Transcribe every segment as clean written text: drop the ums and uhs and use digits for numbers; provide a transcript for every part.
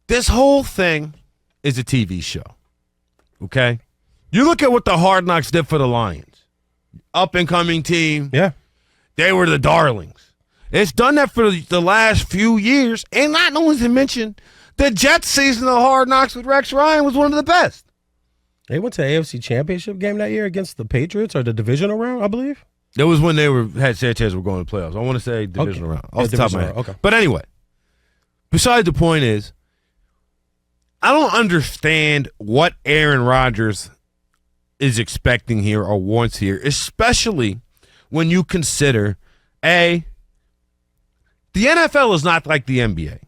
This whole thing is a TV show, okay? You look at what the Hard Knocks did for the Lions. Up-and-coming team. Yeah. They were the darlings. It's done that for the last few years, and not only to mention, the Jets season of Hard Knocks with Rex Ryan was one of the best. They went to the AFC Championship game that year against the Patriots, or the divisional round, I believe. It was when they had Sanchez were going to the playoffs. I want to say divisional round. Off the top of my head. Okay. But anyway, besides the point is, I don't understand what Aaron Rodgers is expecting here or wants here, especially when you consider, the NFL is not like the NBA.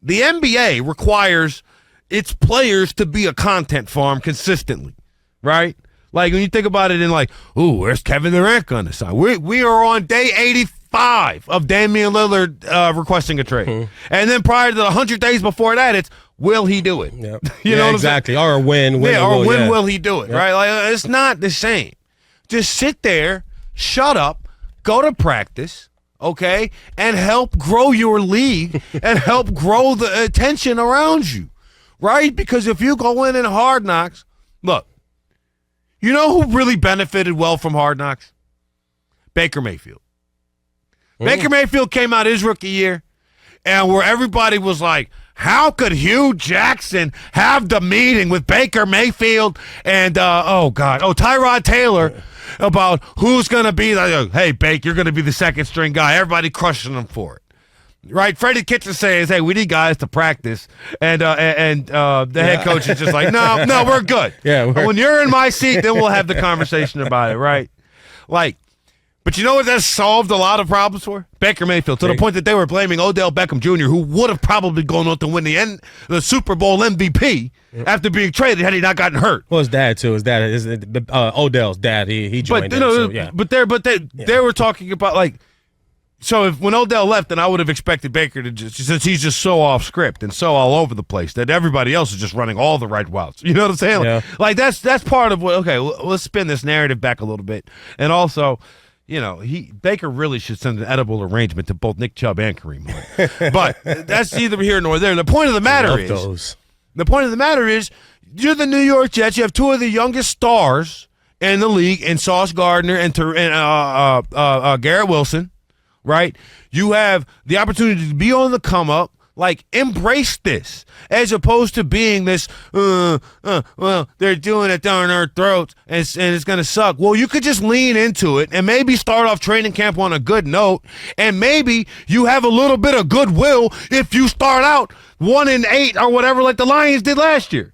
The NBA requires its players to be a content farm consistently, right? Like when you think about it in like, ooh, where's Kevin Durant going to sign? We are on day 85 of Damian Lillard requesting a trade. Mm-hmm. And then prior to the 100 days before that, it's will he do it? Yep. You know what exactly. I'm saying? Or when will he do it, right? Like it's not the same. Just sit there, shut up, go to practice, okay, and help grow your league and help grow the attention around you, right? Because if you go in Hard Knocks, look, you know who really benefited well from Hard Knocks? Baker Mayfield. Baker Mayfield came out his rookie year, and where everybody was like, how could Hugh Jackson have the meeting with Baker Mayfield and, Tyrod Taylor about who's going to be, hey, Baker, you're going to be the second string guy. Everybody crushing him for it. Right? Freddie Kitchen says, hey, we need guys to practice. And the head coach is just like, no, we're good. Yeah, when you're in my seat, then we'll have the conversation about it, right? Like, but you know what that solved a lot of problems for? Baker Mayfield, to the point that they were blaming Odell Beckham Jr., who would have probably gone on to win the Super Bowl MVP after being traded had he not gotten hurt. Well, his dad, too. His dad is Odell's dad. He joined They were talking about, like, so when Odell left, then I would have expected Baker to since he's just so off script and so all over the place that everybody else is just running all the right routes. You know what I'm saying? Yeah. Like that's part of what. Okay, let's spin this narrative back a little bit, and also, you know, Baker really should send an edible arrangement to both Nick Chubb and Kareem Hunt. But that's neither here nor there. The point of the matter is, you're the New York Jets. You have two of the youngest stars in the league, in Sauce Gardner and Garrett Wilson. Right? You have the opportunity to be on the come up. Like, embrace this as opposed to being this, well, they're doing it down our throats and it's going to suck. Well, you could just lean into it and maybe start off training camp on a good note, and maybe you have a little bit of goodwill if you start out 1-8 or whatever like the Lions did last year.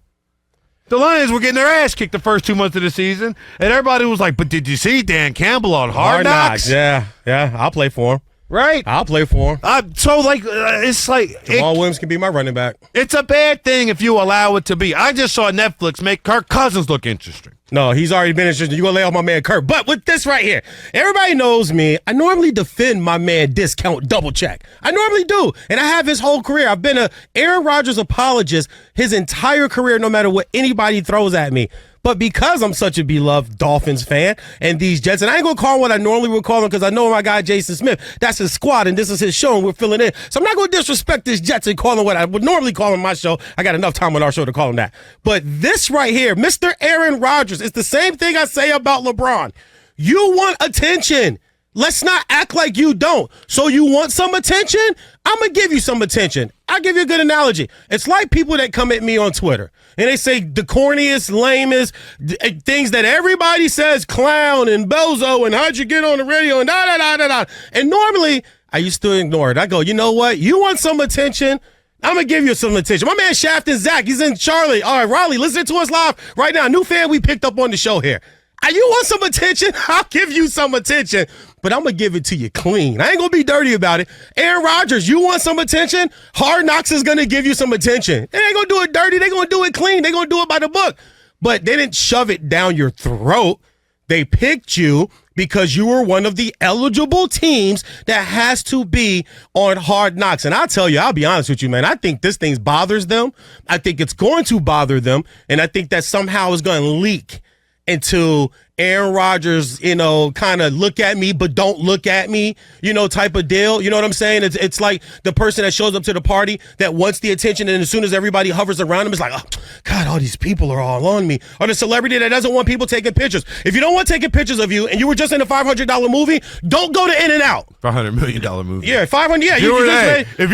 The Lions were getting their ass kicked the first 2 months of the season, and everybody was like, but did you see Dan Campbell on Hard Knocks? Yeah, I'll play for him. Right? I'll play for him. It's like Jamal Williams can be my running back. It's a bad thing if you allow it to be. I just saw Netflix make Kirk Cousins look interesting. No, he's already been interesting. You're going to lay off my man Kirk. But with this right here, everybody knows me. I normally defend my man Discount Double Check. I normally do. And I have his whole career. I've been a Aaron Rodgers apologist his entire career, no matter what anybody throws at me. But because I'm such a beloved Dolphins fan and these Jets, and I ain't going to call him what I normally would call him because I know my guy Jason Smith, that's his squad and this is his show and we're filling in. So I'm not going to disrespect this Jets and call him what I would normally call him my show. I got enough time on our show to call him that. But this right here, Mr. Aaron Rodgers, it's the same thing I say about LeBron. You want attention. Let's not act like you don't. So you want some attention? I'm going to give you some attention. I'll give you a good analogy. It's like people that come at me on Twitter and they say the corniest, lamest things that everybody says, clown and bozo and how'd you get on the radio and da-da-da-da-da. And normally I used to ignore it. I go, you know what? You want some attention? I'm going to give you some attention. My man Shafton Zach, he's in Charlotte. All right, Raleigh, listen to us live right now. New fan we picked up on the show here. You want some attention? I'll give you some attention, but I'm going to give it to you clean. I ain't going to be dirty about it. Aaron Rodgers, you want some attention? Hard Knocks is going to give you some attention. They ain't going to do it dirty. They're going to do it clean. They're going to do it by the book. But they didn't shove it down your throat. They picked you because you were one of the eligible teams that has to be on Hard Knocks. And I'll tell you, I'll be honest with you, man. I think this thing bothers them. I think it's going to bother them. And I think that somehow is going to leak into Aaron Rodgers, kind of look at me but don't look at me, type of deal. You know what I'm saying? It's like the person that shows up to the party that wants the attention, and as soon as everybody hovers around him, it's like, oh, God, all these people are all on me. Or the celebrity that doesn't want people taking pictures. If you don't want taking pictures of you and you were just in a $500 movie, don't go to In-N-Out. $500 million movie. Yeah, 500. Yeah, if you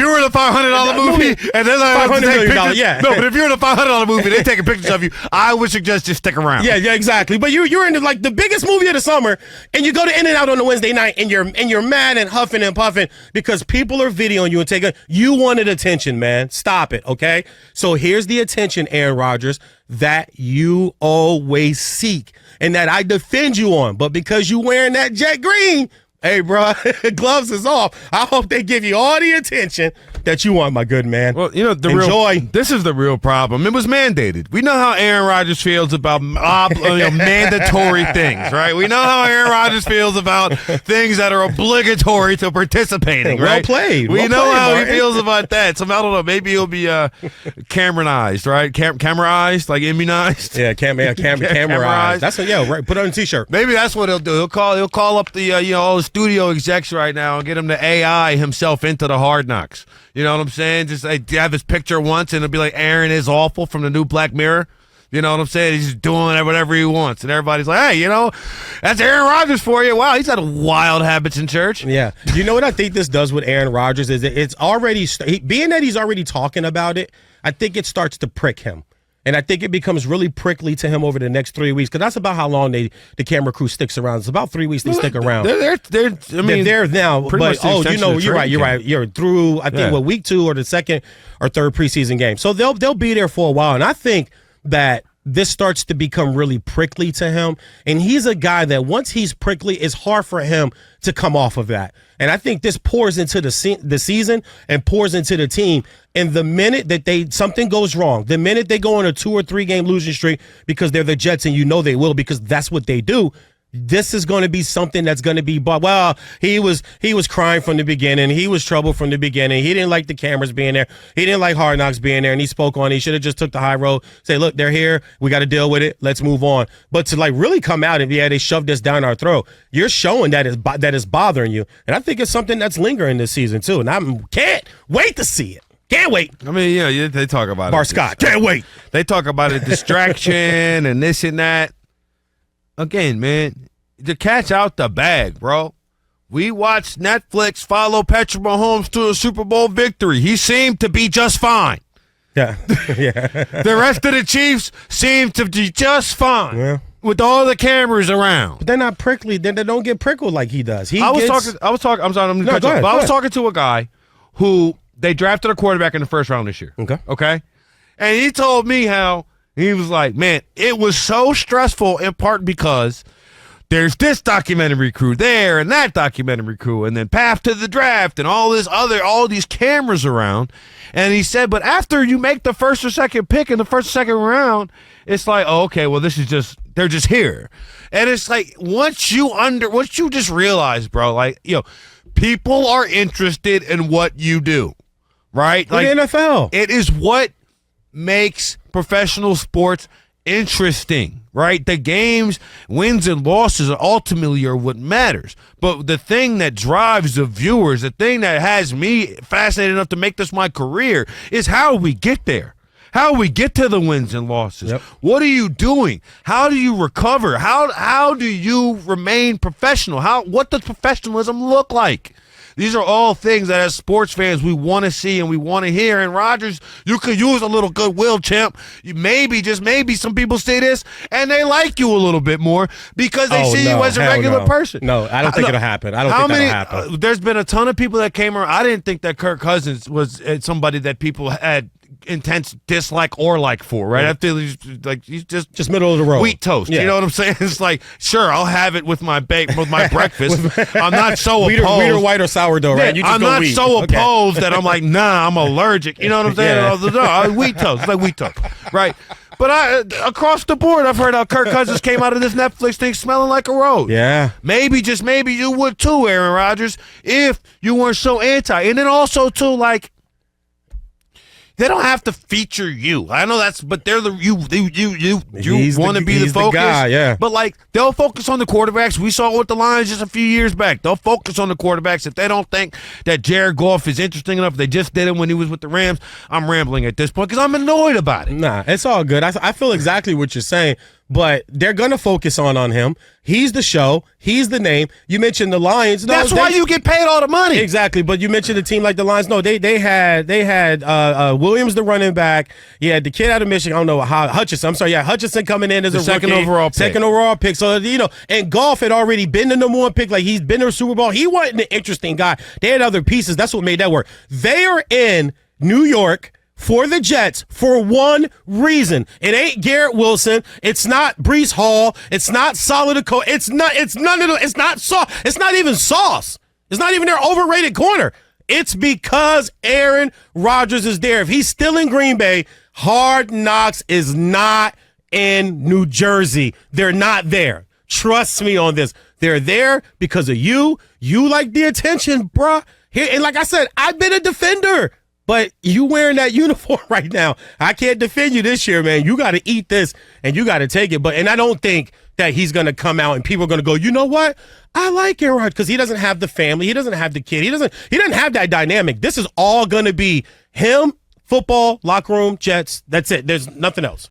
were in a $500 movie and then $500 million. Yeah. No, but if you're in a $500 movie, they taking pictures of you. I would suggest just stick around. Yeah, exactly. But you're in like the biggest movie of the summer, and you go to In-N-Out on a Wednesday night, and you're mad and huffing and puffing because people are videoing you and taking. You wanted attention, man. Stop it, okay? So here's the attention, Aaron Rodgers, that you always seek and that I defend you on. But because you wearing that jet green, hey, bro, gloves is off. I hope they give you all the attention that you want, my good man. Well, Enjoy. This is the real problem. It was mandated. We know how Aaron Rodgers feels about mandatory things, right? We know how Aaron Rodgers feels about things that are obligatory to participating, right? Well played. We know how he feels about that. So I don't know. Maybe he'll be Cameronized, right? Cameronized, like immunized. Yeah, cameronized. That's right. Put it on a T-shirt. Maybe that's what he'll do. He'll call up the all the studio execs right now and get him to AI himself into the Hard Knocks. You know what I'm saying? Just have his picture once, and it'll be like Aaron is awful from the new Black Mirror. You know what I'm saying? He's just doing whatever he wants, and everybody's like, "Hey, that's Aaron Rodgers for you." Wow, he's had wild habits in church. Yeah, you know what I think this does with Aaron Rodgers is it's already being that he's already talking about it. I think it starts to prick him. And I think it becomes really prickly to him over the next 3 weeks, because that's about how long the camera crew sticks around. It's about 3 weeks they stick around. They're there now. But you're right. You're right. You're through. I think week 2 or the second or third preseason game. So they'll be there for a while. And I think that this starts to become really prickly to him. And he's a guy that once he's prickly, it's hard for him to come off of that. And I think this pours into the season and pours into the team. And the minute that something goes wrong, the minute they go on a 2 or 3 game losing streak, because they're the Jets and they will, because that's what they do, this is going to be something that's going to be, well, he was crying from the beginning. He was trouble from the beginning. He didn't like the cameras being there. He didn't like Hard Knocks being there, and he spoke on it. He should have just took the high road, say, look, they're here. We got to deal with it. Let's move on. But to really come out and, they shoved this down our throat, you're showing that is bothering you. And I think it's something that's lingering this season, too. And I can't wait to see it. Can't wait. I mean, they talk about Bar Scott. Can't wait. They talk about a distraction and this and that. Again, man, the cat's out the bag, bro. We watched Netflix follow Patrick Mahomes to a Super Bowl victory. He seemed to be just fine. Yeah. The rest of the Chiefs seemed to be just fine. Yeah. With all the cameras around. But they're not prickly. They don't get prickled like he does. I was talking. I'm sorry, I'm going to cut you off. But I was talking to a guy who they drafted a quarterback in the first round this year. Okay. And he told me how he was like, man, it was so stressful in part because there's this documentary crew there and that documentary crew and then path to the draft and all these cameras around. And he said, but after you make the first or second pick in the first or second round, it's like, oh, okay, well, they're just here. And it's like, once you just realize, bro, people are interested in what you do, right? Like the NFL. It is what makes professional sports interesting, right? The games, wins and losses ultimately are what matters. But the thing that drives the viewers, the thing that has me fascinated enough to make this my career is how we get there. How we get to the wins and losses. Yep. What are you doing? How do you recover? How do you remain professional? What does professionalism look like? These are all things that as sports fans we want to see and we want to hear. And Rodgers, you could use a little goodwill, champ. Just maybe some people say this and they like you a little bit more because they see you as a regular person. No, I don't think it'll happen. I don't think that'll happen. There's been a ton of people that came around. I didn't think that Kirk Cousins was somebody that people had intense dislike or like for, right? I feel he's just middle of the road, wheat toast. You know what I'm saying? It's like, sure, I'll have it with my breakfast. I'm not so opposed. Wheat or white or sourdough, right? You just I'm not so opposed that I'm like, nah, I'm allergic. You know what I'm saying? No, wheat toast. It's like wheat toast, right? But across the board, I've heard how Kirk Cousins came out of this Netflix thing smelling like a rose. Yeah. Maybe, just maybe you would too, Aaron Rodgers, if you weren't so anti. And then also too, like, They don't have to feature you. I know but they're you want to be the he's focus. guy, yeah. But like they'll focus on the quarterbacks. We saw it with the Lions just a few years back. They'll focus on the quarterbacks. If they don't think that Jared Goff is interesting enough, they just did it when he was with the Rams. I'm rambling at this point because I'm annoyed about it. Nah, it's all good. I feel exactly what you're saying, but they're gonna focus on him. He's the show. He's the name. You mentioned the Lions. No, That's why you get paid all the money. Exactly, but you mentioned a team like the Lions. No, they had Williams, the running back. You had the kid out of Michigan. I don't know how Hutchinson. I'm sorry, yeah, Hutchinson coming in as a second rookie, overall pick. Second overall pick. So and Goff had already been the number one pick. Like he's been to the Super Bowl. He wasn't an interesting guy. They had other pieces. That's what made that work. They are in New York for the Jets for one reason. It ain't Garrett Wilson. It's not Breece Hall. It's not Solid. It's none of the. It's not Sauce. It's not even Sauce. It's not even their overrated corner. It's because Aaron Rodgers is there. If he's still in Green Bay, Hard Knocks is not in New Jersey. They're not there. Trust me on this. They're there because of you. You like the attention, bruh. Here, and like I said, I've been a defender. But you wearing that uniform right now, I can't defend you this year, man. You got to eat this, and you got to take it. And I don't think that he's going to come out and people are going to go, you know what? I like Aaron Rodgers because he doesn't have the family. He doesn't have the kid. He doesn't have that dynamic. This is all going to be him, football, locker room, Jets. That's it. There's nothing else.